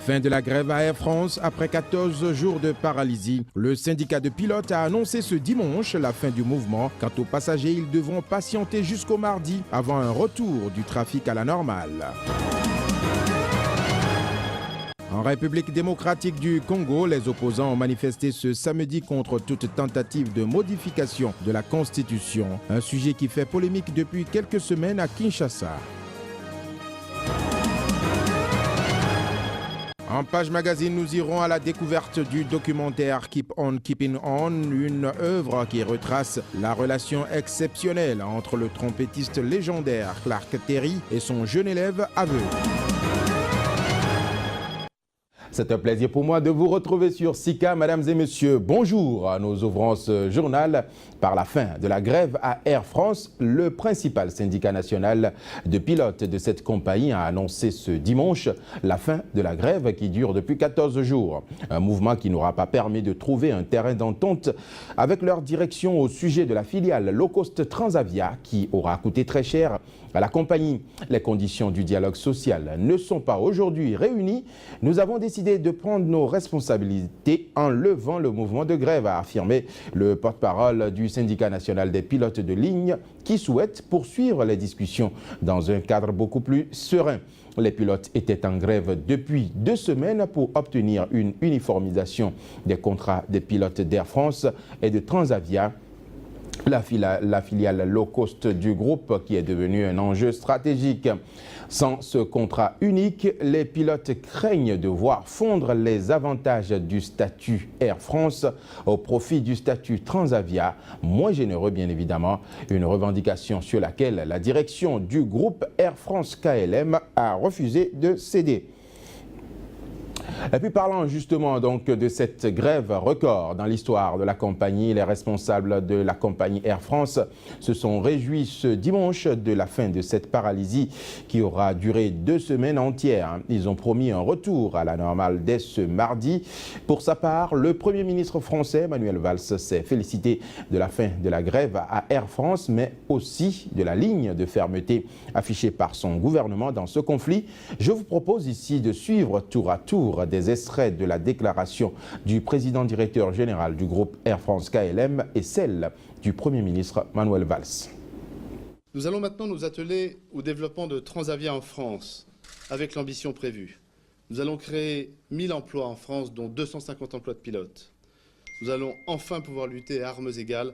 Fin de la grève à Air France après 14 jours de paralysie. Le syndicat de pilotes a annoncé ce dimanche la fin du mouvement. Quant aux passagers, ils devront patienter jusqu'au mardi avant un retour du trafic à la normale. En République démocratique du Congo, les opposants ont manifesté ce samedi contre toute tentative de modification de la Constitution, un sujet qui fait polémique depuis quelques semaines à Kinshasa. En page magazine, nous irons à la découverte du documentaire Keep On Keeping On, une œuvre qui retrace la relation exceptionnelle entre le trompettiste légendaire Clark Terry et son jeune élève aveugle. C'est un plaisir pour moi de vous retrouver sur Sika. Mesdames et messieurs, bonjour. Nous ouvrons ce journal par la fin de la grève à Air France. Le principal syndicat national de pilotes de cette compagnie a annoncé ce dimanche la fin de la grève qui dure depuis 14 jours. Un mouvement qui n'aura pas permis de trouver un terrain d'entente avec leur direction au sujet de la filiale low cost Transavia qui aura coûté très cher à la compagnie. Les conditions du dialogue social ne sont pas aujourd'hui réunies. Nous avons décidé de prendre nos responsabilités en levant le mouvement de grève, a affirmé le porte-parole du syndicat national des pilotes de ligne qui souhaite poursuivre les discussions dans un cadre beaucoup plus serein. Les pilotes étaient en grève depuis 2 semaines pour obtenir une uniformisation des contrats des pilotes d'Air France et de Transavia, la filiale low cost du groupe qui est devenue un enjeu stratégique. Sans ce contrat unique, les pilotes craignent de voir fondre les avantages du statut Air France au profit du statut Transavia, moins généreux bien évidemment, une revendication sur laquelle la direction du groupe Air France KLM a refusé de céder. Et puis parlant justement donc de cette grève record dans l'histoire de la compagnie, les responsables de la compagnie Air France se sont réjouis ce dimanche de la fin de cette paralysie qui aura duré 2 semaines entières. Ils ont promis un retour à la normale dès ce mardi. Pour sa part, le Premier ministre français Manuel Valls s'est félicité de la fin de la grève à Air France, mais aussi de la ligne de fermeté affichée par son gouvernement dans ce conflit. Je vous propose ici de suivre tour à tour des extraits de la déclaration du président directeur général du groupe Air France KLM et celle du Premier ministre Manuel Valls. Nous allons maintenant nous atteler au développement de Transavia en France, avec l'ambition prévue. Nous allons créer 1000 emplois en France, dont 250 emplois de pilotes. Nous allons enfin pouvoir lutter à armes égales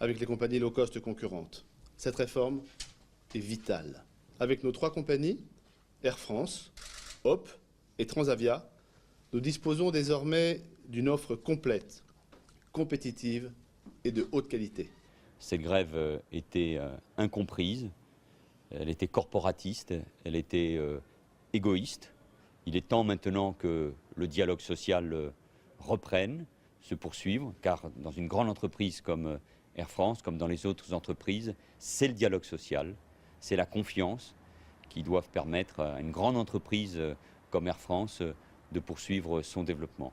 avec les compagnies low cost concurrentes. Cette réforme est vitale. Avec nos 3 compagnies, Air France, HOP et Transavia, nous disposons désormais d'une offre complète, compétitive et de haute qualité. Cette grève était incomprise, elle était corporatiste, elle était égoïste. Il est temps maintenant que le dialogue social reprenne, se poursuive, car dans une grande entreprise comme Air France, comme dans les autres entreprises, c'est le dialogue social, c'est la confiance qui doivent permettre à une grande entreprise comme Air France de poursuivre son développement.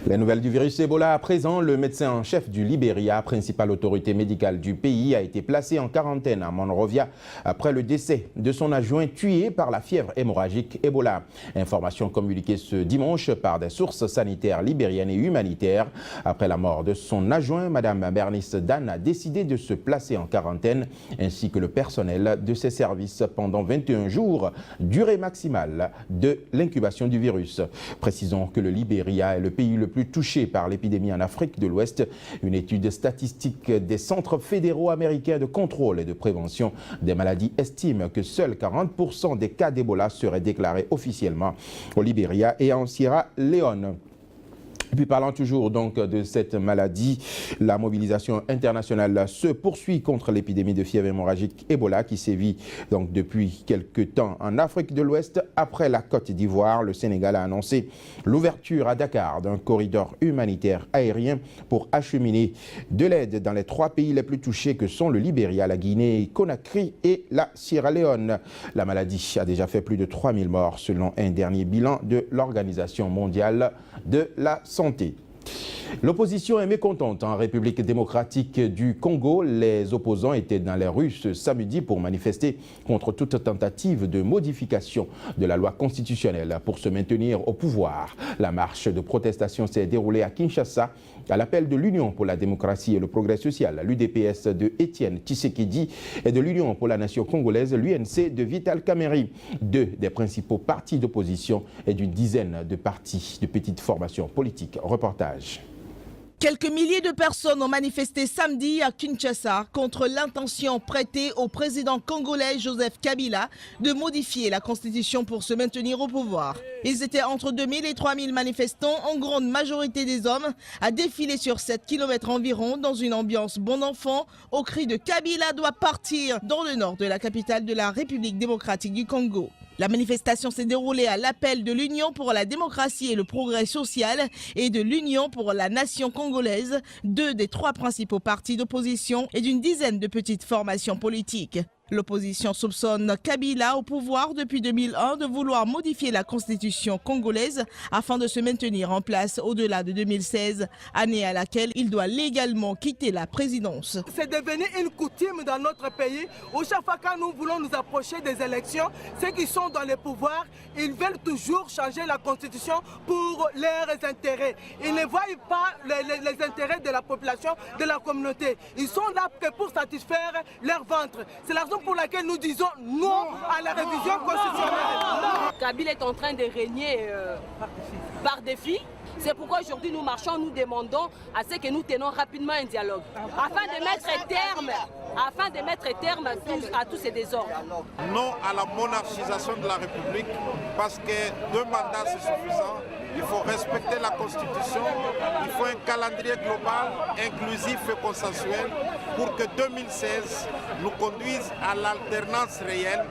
Les nouvelles du virus Ebola à présent, le médecin en chef du Libéria, principale autorité médicale du pays, a été placé en quarantaine à Monrovia après le décès de son adjoint tué par la fièvre hémorragique Ebola. Information communiquée ce dimanche par des sources sanitaires libériennes et humanitaires. Après la mort de son adjoint, Mme Bernice Dan a décidé de se placer en quarantaine ainsi que le personnel de ses services pendant 21 jours, durée maximale de l'incubation du virus. Précisons que le Libéria est le pays le plus touché par l'épidémie en Afrique de l'Ouest. Une étude statistique des centres fédéraux américains de contrôle et de prévention des maladies estime que seuls 40% des cas d'Ebola seraient déclarés officiellement au Libéria et en Sierra Leone. Et puis parlant toujours donc de cette maladie, la mobilisation internationale se poursuit contre l'épidémie de fièvre hémorragique Ebola qui sévit donc depuis quelques temps en Afrique de l'Ouest. Après la Côte d'Ivoire, le Sénégal a annoncé l'ouverture à Dakar d'un corridor humanitaire aérien pour acheminer de l'aide dans les 3 pays les plus touchés que sont le Libéria, la Guinée-Conakry et la Sierra Leone. La maladie a déjà fait plus de 3000 morts selon un dernier bilan de l'Organisation mondiale de la santé. L'opposition est mécontente en République démocratique du Congo. Les opposants étaient dans les rues ce samedi pour manifester contre toute tentative de modification de la loi constitutionnelle pour se maintenir au pouvoir. La marche de protestation s'est déroulée à Kinshasa à l'appel de l'Union pour la démocratie et le progrès social, l'UDPS de Étienne Tshisekedi et de l'Union pour la nation congolaise, l'UNC de Vital Kamerhe, deux des principaux partis d'opposition et d'une dizaine de partis de petites formations politiques. Reportage. Quelques milliers de personnes ont manifesté samedi à Kinshasa contre l'intention prêtée au président congolais Joseph Kabila de modifier la constitution pour se maintenir au pouvoir. Ils étaient entre 2000 et 3000 manifestants, en grande majorité des hommes, à défiler sur 7 km environ dans une ambiance bon enfant au cri de Kabila doit partir dans le nord de la capitale de la République démocratique du Congo. La manifestation s'est déroulée à l'appel de l'Union pour la démocratie et le progrès social et de l'Union pour la nation congolaise, deux des trois principaux partis d'opposition et d'une dizaine de petites formations politiques. L'opposition soupçonne Kabila au pouvoir depuis 2001 de vouloir modifier la constitution congolaise afin de se maintenir en place au-delà de 2016, année à laquelle il doit légalement quitter la présidence. C'est devenu une coutume dans notre pays où chaque fois que nous voulons nous approcher des élections, ceux qui sont dans le pouvoir, ils veulent toujours changer la constitution pour leurs intérêts. Ils ne voient pas les intérêts de la population, de la communauté. Ils sont là que pour satisfaire leur ventre. C'est la raison pour laquelle nous disons non à la révision constitutionnelle. Kabila est en train de régner par défi. C'est pourquoi aujourd'hui nous marchons, nous demandons à ce que nous tenons rapidement un dialogue afin de mettre terme à tous ces désordres. Non à la monarchisation de la République parce que 2 mandats c'est suffisant. Il faut respecter la Constitution, il faut un calendrier global, inclusif et consensuel pour que 2016 nous conduise à l'alternance réelle.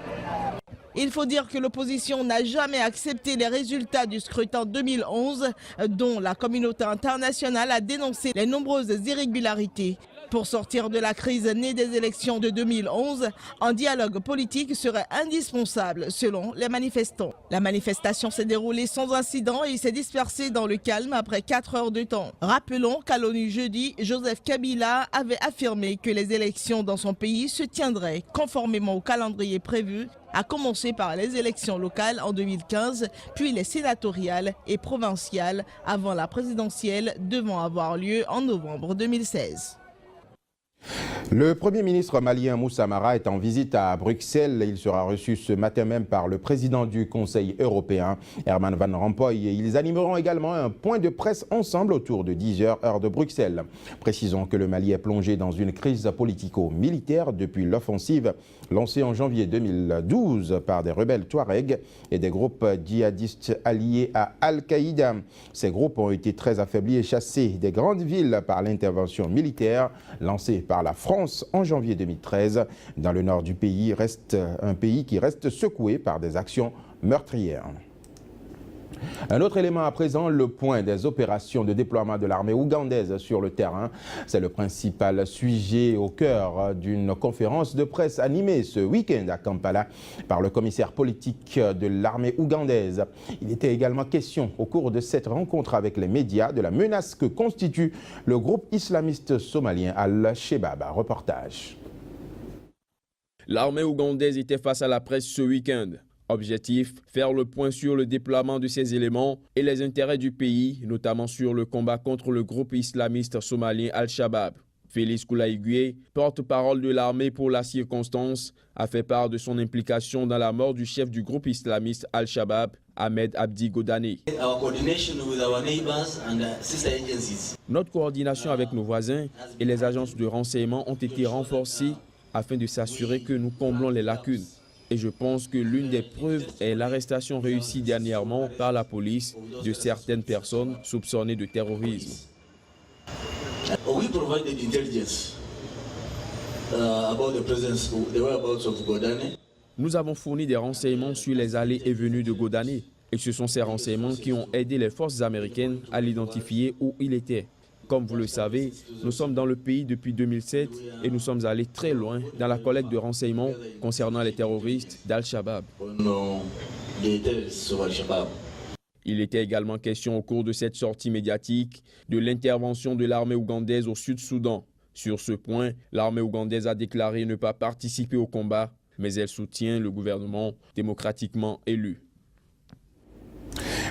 Il faut dire que l'opposition n'a jamais accepté les résultats du scrutin 2011, dont la communauté internationale a dénoncé les nombreuses irrégularités. Pour sortir de la crise née des élections de 2011, un dialogue politique serait indispensable, selon les manifestants. La manifestation s'est déroulée sans incident et s'est dispersée dans le calme après 4 heures de temps. Rappelons qu'à l'ONU jeudi, Joseph Kabila avait affirmé que les élections dans son pays se tiendraient conformément au calendrier prévu, à commencer par les élections locales en 2015, puis les sénatoriales et provinciales avant la présidentielle devant avoir lieu en novembre 2016. Le Premier ministre malien Moussa Mara est en visite à Bruxelles. Il sera reçu ce matin même par le président du Conseil européen, Herman Van Rompuy. Ils animeront également un point de presse ensemble autour de 10h heure de Bruxelles. Précisons que le Mali est plongé dans une crise politico-militaire depuis l'offensive lancée en janvier 2012 par des rebelles Touaregs et des groupes djihadistes alliés à Al-Qaïda. Ces groupes ont été très affaiblis et chassés des grandes villes par l'intervention militaire lancée par la France en janvier 2013. Dans le nord du pays, reste un pays qui reste secoué par des actions meurtrières. Un autre élément à présent, le point des opérations de déploiement de l'armée ougandaise sur le terrain. C'est le principal sujet au cœur d'une conférence de presse animée ce week-end à Kampala par le commissaire politique de l'armée ougandaise. Il était également question au cours de cette rencontre avec les médias de la menace que constitue le groupe islamiste somalien Al-Shabaab. Reportage. L'armée ougandaise était face à la presse ce week-end. Objectif, faire le point sur le déploiement de ces éléments et les intérêts du pays, notamment sur le combat contre le groupe islamiste somalien Al-Shabaab. Félix Koulaïgué, porte-parole de l'armée pour la circonstance, a fait part de son implication dans la mort du chef du groupe islamiste Al-Shabaab, Ahmed Abdi Godane. Notre coordination avec nos voisins et les agences de renseignement ont été renforcées afin de s'assurer que nous comblons les lacunes. Et je pense que l'une des preuves est l'arrestation réussie dernièrement par la police de certaines personnes soupçonnées de terrorisme. Nous avons fourni des renseignements sur les allées et venues de Godane. Et ce sont ces renseignements qui ont aidé les forces américaines à l'identifier où il était. Comme vous le savez, nous sommes dans le pays depuis 2007 et nous sommes allés très loin dans la collecte de renseignements concernant les terroristes d'Al-Shabaab. Il était également question au cours de cette sortie médiatique de l'intervention de l'armée ougandaise au Sud-Soudan. Sur ce point, l'armée ougandaise a déclaré ne pas participer au combat, mais elle soutient le gouvernement démocratiquement élu.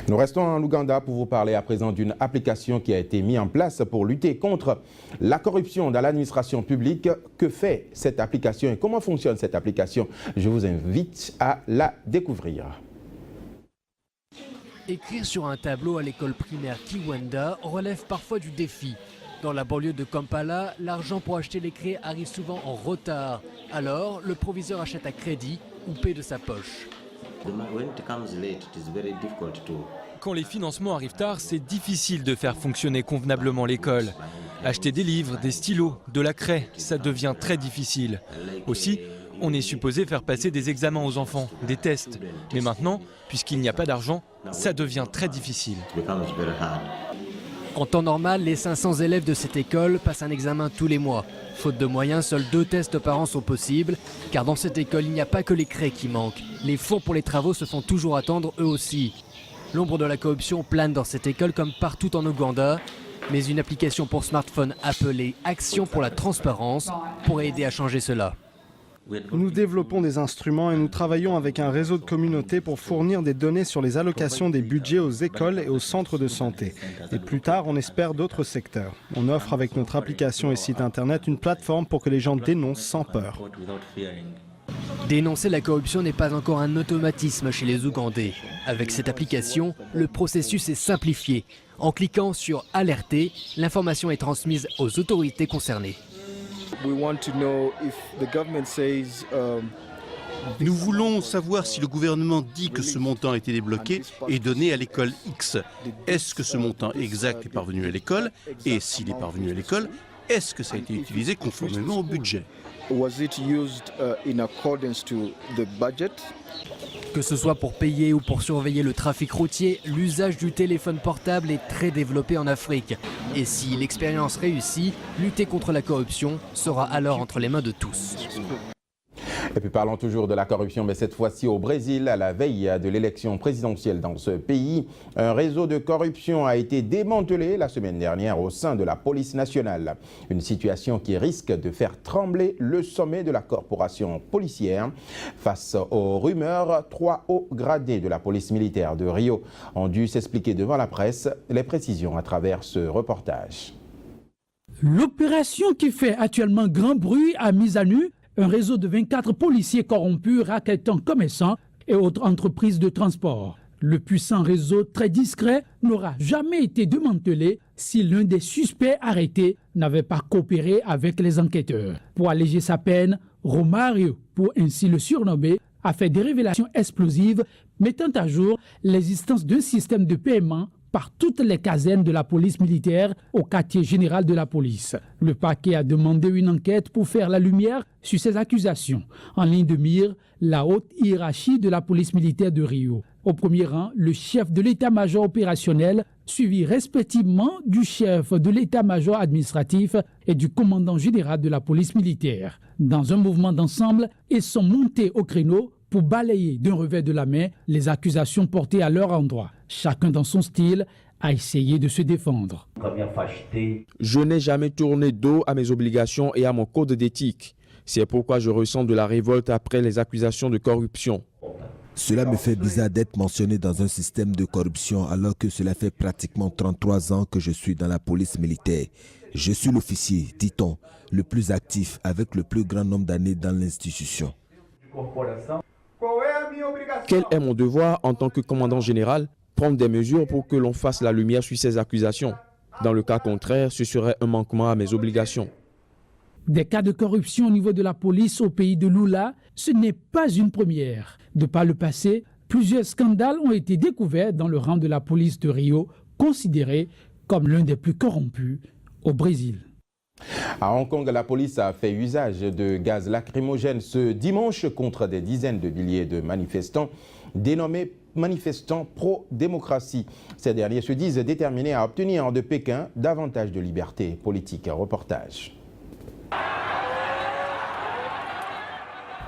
Nous restons en Ouganda pour vous parler à présent d'une application qui a été mise en place pour lutter contre la corruption dans l'administration publique. Que fait cette application et comment fonctionne cette application? Je vous invite à la découvrir. Écrire sur un tableau à l'école primaire Kiwanda relève parfois du défi. Dans la banlieue de Kampala, l'argent pour acheter les crayons arrive souvent en retard. Alors, le proviseur achète à crédit ou paie de sa poche. Quand les financements arrivent tard, c'est difficile de faire fonctionner convenablement l'école. Acheter des livres, des stylos, de la craie, ça devient très difficile. Aussi, on est supposé faire passer des examens aux enfants, des tests. Mais maintenant, puisqu'il n'y a pas d'argent, ça devient très difficile. En temps normal, les 500 élèves de cette école passent un examen tous les mois. Faute de moyens, seuls 2 tests par an sont possibles, car dans cette école, il n'y a pas que les craies qui manquent. Les fonds pour les travaux se font toujours attendre eux aussi. L'ombre de la corruption plane dans cette école comme partout en Ouganda, mais une application pour smartphone appelée Action pour la transparence pourrait aider à changer cela. Nous développons des instruments et nous travaillons avec un réseau de communautés pour fournir des données sur les allocations des budgets aux écoles et aux centres de santé. Et plus tard, on espère d'autres secteurs. On offre avec notre application et site internet une plateforme pour que les gens dénoncent sans peur. Dénoncer la corruption n'est pas encore un automatisme chez les Ougandais. Avec cette application, le processus est simplifié. En cliquant sur « Alerter », l'information est transmise aux autorités concernées. Nous voulons savoir si le gouvernement dit que ce montant a été débloqué et donné à l'école X. Est-ce que ce montant exact est parvenu à l'école? Et s'il est parvenu à l'école, est-ce que ça a été utilisé conformément au budget? Que ce soit pour payer ou pour surveiller le trafic routier, l'usage du téléphone portable est très développé en Afrique. Et si l'expérience réussit, lutter contre la corruption sera alors entre les mains de tous. Et puis parlons toujours de la corruption, mais cette fois-ci au Brésil, à la veille de l'élection présidentielle dans ce pays. Un réseau de corruption a été démantelé la semaine dernière au sein de la police nationale. Une situation qui risque de faire trembler le sommet de la corporation policière. Face aux rumeurs, 3 hauts gradés de la police militaire de Rio ont dû s'expliquer devant la presse. Les précisions à travers ce reportage. L'opération qui fait actuellement grand bruit a mis à nu un réseau de 24 policiers corrompus rackettant commerçants et autres entreprises de transport. Le puissant réseau très discret n'aura jamais été démantelé si l'un des suspects arrêtés n'avait pas coopéré avec les enquêteurs. Pour alléger sa peine, Romário, pour ainsi le surnommer, a fait des révélations explosives mettant à jour l'existence d'un système de paiement par toutes les casernes de la police militaire au quartier général de la police. Le parquet a demandé une enquête pour faire la lumière sur ces accusations. En ligne de mire, la haute hiérarchie de la police militaire de Rio. Au premier rang, le chef de l'état-major opérationnel, suivi respectivement du chef de l'état-major administratif et du commandant général de la police militaire. Dans un mouvement d'ensemble, ils sont montés au créneau pour balayer d'un revers de la main les accusations portées à leur endroit. Chacun dans son style a essayé de se défendre. Je n'ai jamais tourné dos à mes obligations et à mon code d'éthique. C'est pourquoi je ressens de la révolte après les accusations de corruption. Cela me fait bizarre d'être mentionné dans un système de corruption alors que cela fait pratiquement 33 ans que je suis dans la police militaire. Je suis l'officier, dit-on, le plus actif avec le plus grand nombre d'années dans l'institution. Quel est mon devoir en tant que commandant général? Prendre des mesures pour que l'on fasse la lumière sur ces accusations. Dans le cas contraire, ce serait un manquement à mes obligations. Des cas de corruption au niveau de la police au pays de Lula, ce n'est pas une première. De par le passé, plusieurs scandales ont été découverts dans le rang de la police de Rio, considéré comme l'un des plus corrompus au Brésil. À Hong Kong, la police a fait usage de gaz lacrymogène ce dimanche contre des dizaines de milliers de manifestants dénommés manifestants pro-démocratie. Ces derniers se disent déterminés à obtenir de Pékin davantage de liberté politique. Reportage.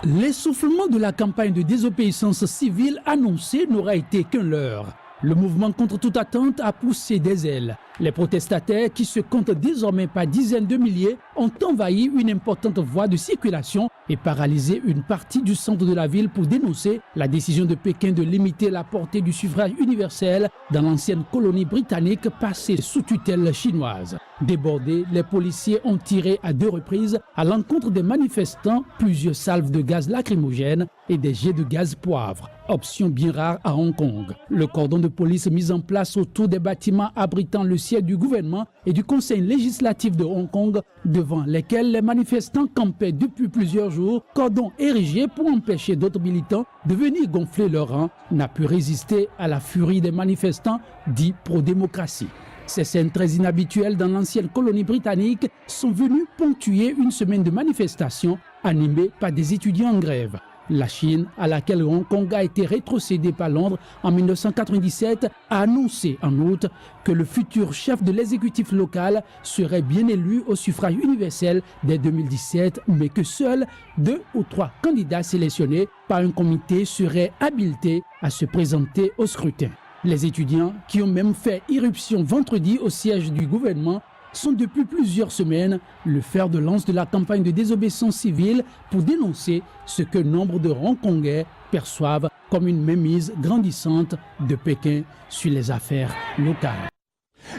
L'essoufflement de la campagne de désobéissance civile annoncée n'aura été qu'un leurre. Le mouvement contre toute attente a poussé des ailes. Les protestataires, qui se comptent désormais par dizaines de milliers, ont envahi une importante voie de circulation et paralysé une partie du centre de la ville pour dénoncer la décision de Pékin de limiter la portée du suffrage universel dans l'ancienne colonie britannique passée sous tutelle chinoise. Débordés, les policiers ont tiré à 2 reprises à l'encontre des manifestants plusieurs salves de gaz lacrymogène et des jets de gaz poivre, option bien rare à Hong Kong. Le cordon de police mis en place autour des bâtiments abritant le siège du gouvernement et du conseil législatif de Hong Kong, devant lesquels les manifestants campaient depuis plusieurs jours, cordon érigé pour empêcher d'autres militants de venir gonfler leur rang, n'a pu résister à la furie des manifestants dits pro-démocratie. Ces scènes très inhabituelles dans l'ancienne colonie britannique sont venues ponctuer une semaine de manifestations animées par des étudiants en grève. La Chine, à laquelle Hong Kong a été rétrocédé par Londres en 1997, a annoncé en août que le futur chef de l'exécutif local serait bien élu au suffrage universel dès 2017, mais que seuls 2 ou 3 candidats sélectionnés par un comité seraient habilités à se présenter au scrutin. Les étudiants, qui ont même fait irruption vendredi au siège du gouvernement, sont depuis plusieurs semaines le fer de lance de la campagne de désobéissance civile pour dénoncer ce que nombre de Hongkongais perçoivent comme une mainmise grandissante de Pékin sur les affaires locales.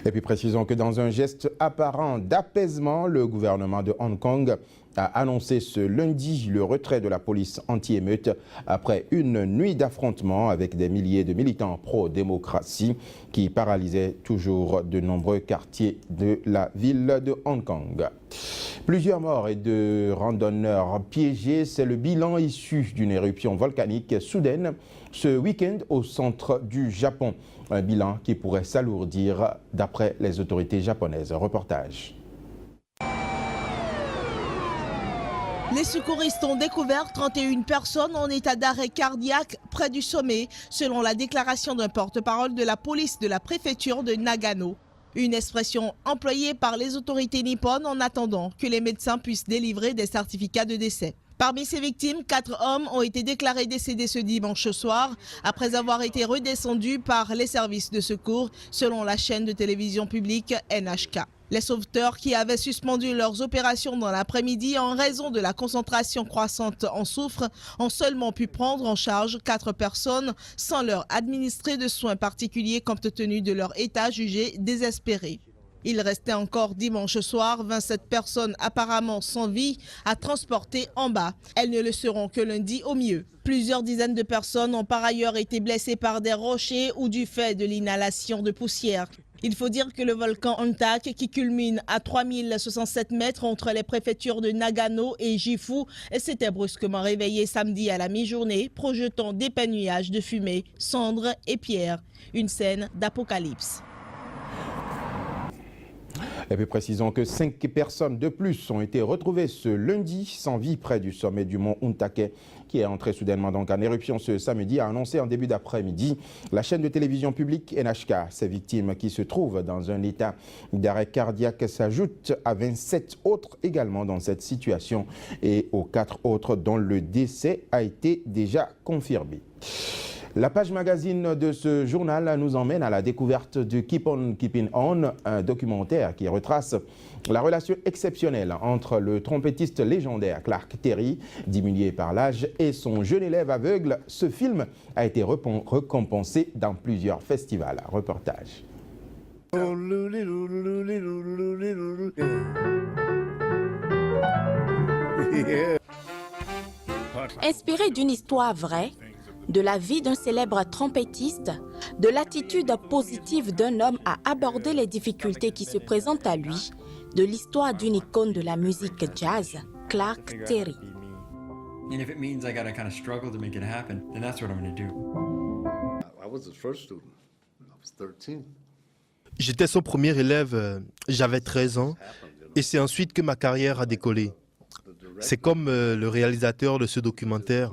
Et puis précisons que dans un geste apparent d'apaisement, le gouvernement de Hong Kong a annoncé ce lundi le retrait de la police anti-émeute après une nuit d'affrontements avec des milliers de militants pro-démocratie qui paralysaient toujours de nombreux quartiers de la ville de Hong Kong. Plusieurs morts et de randonneurs piégés, c'est le bilan issu d'une éruption volcanique soudaine ce week-end au centre du Japon. Un bilan qui pourrait s'alourdir d'après les autorités japonaises. Reportage. Les secouristes ont découvert 31 personnes en état d'arrêt cardiaque près du sommet, selon la déclaration d'un porte-parole de la police de la préfecture de Nagano. Une expression employée par les autorités nippones en attendant que les médecins puissent délivrer des certificats de décès. Parmi ces victimes, 4 hommes ont été déclarés décédés ce dimanche soir après avoir été redescendus par les services de secours, selon la chaîne de télévision publique NHK. Les sauveteurs qui avaient suspendu leurs opérations dans l'après-midi en raison de la concentration croissante en soufre ont seulement pu prendre en charge 4 personnes sans leur administrer de soins particuliers compte tenu de leur état jugé désespéré. Il restait encore dimanche soir 27 personnes apparemment sans vie à transporter en bas. Elles ne le seront que lundi au mieux. Plusieurs dizaines de personnes ont par ailleurs été blessées par des rochers ou du fait de l'inhalation de poussière. Il faut dire que le volcan Antak, qui culmine à 3067 mètres entre les préfectures de Nagano et Gifu, s'était brusquement réveillé samedi à la mi-journée, projetant d'épais nuages de fumée, cendres et pierres. Une scène d'apocalypse. Et puis précisons que 5 personnes de plus ont été retrouvées ce lundi sans vie près du sommet du mont Untake, qui est entré soudainement donc en éruption ce samedi, a annoncé en début d'après-midi la chaîne de télévision publique NHK. Ces victimes qui se trouvent dans un état d'arrêt cardiaque s'ajoutent à 27 autres également dans cette situation et aux 4 autres dont le décès a été déjà confirmé. La page magazine de ce journal nous emmène à la découverte de Keep On Keeping On, un documentaire qui retrace la relation exceptionnelle entre le trompettiste légendaire Clark Terry, diminué par l'âge, et son jeune élève aveugle. Ce film a été récompensé dans plusieurs festivals. Reportage. Inspiré d'une histoire vraie, de la vie d'un célèbre trompettiste, de l'attitude positive d'un homme à aborder les difficultés qui se présentent à lui, de l'histoire d'une icône de la musique jazz, Clark Terry. And if it means I gotta kind of struggle to make it happen, then that's what I'm gonna do. I was his first student. I was 13. J'étais son premier élève, j'avais 13 ans, et c'est ensuite que ma carrière a décollé. C'est comme le réalisateur de ce documentaire.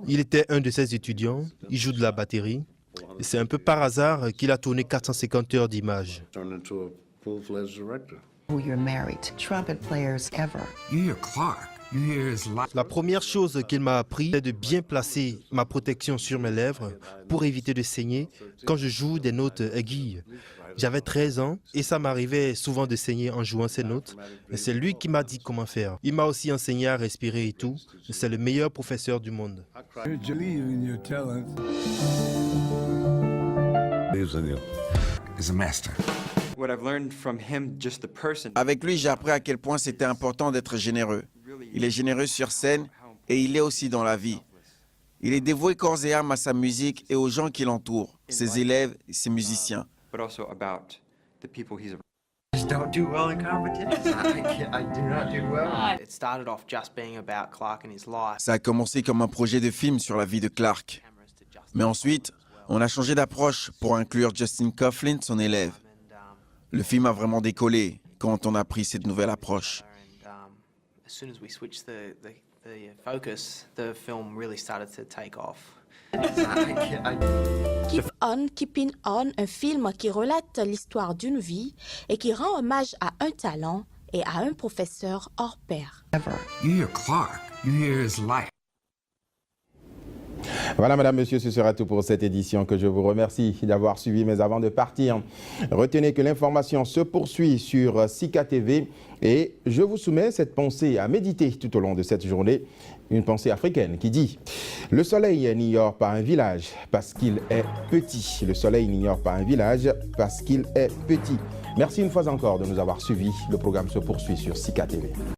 Il était un de ses étudiants, il joue de la batterie. Et c'est un peu par hasard qu'il a tourné 450 heures d'images. You're married to trumpet players ever. You hear Clark. La première chose qu'il m'a appris, c'est de bien placer ma protection sur mes lèvres pour éviter de saigner quand je joue des notes aiguës. J'avais 13 ans et ça m'arrivait souvent de saigner en jouant ces notes. C'est lui qui m'a dit comment faire. Il m'a aussi enseigné à respirer et tout. C'est le meilleur professeur du monde. Avec lui, j'ai appris à quel point c'était important d'être généreux. Il est généreux sur scène et il est aussi dans la vie. Il est dévoué corps et âme à sa musique et aux gens qui l'entourent, ses élèves et ses musiciens. Ça a commencé comme un projet de film sur la vie de Clark. Mais ensuite, on a changé d'approche pour inclure Justin Coughlin, son élève. Le film a vraiment décollé quand on a pris cette nouvelle approche. Keep On, Keeping On, un film qui relate l'histoire d'une vie et qui rend hommage à un talent et à un professeur hors pair. Voilà, madame, monsieur, ce sera tout pour cette édition que je vous remercie d'avoir suivi. Mais avant de partir, retenez que l'information se poursuit sur Sika TV et je vous soumets cette pensée à méditer tout au long de cette journée. Une pensée africaine qui dit « Le soleil n'ignore pas un village parce qu'il est petit. Le soleil n'ignore pas un village parce qu'il est petit. » Merci une fois encore de nous avoir suivis. Le programme se poursuit sur Sika TV.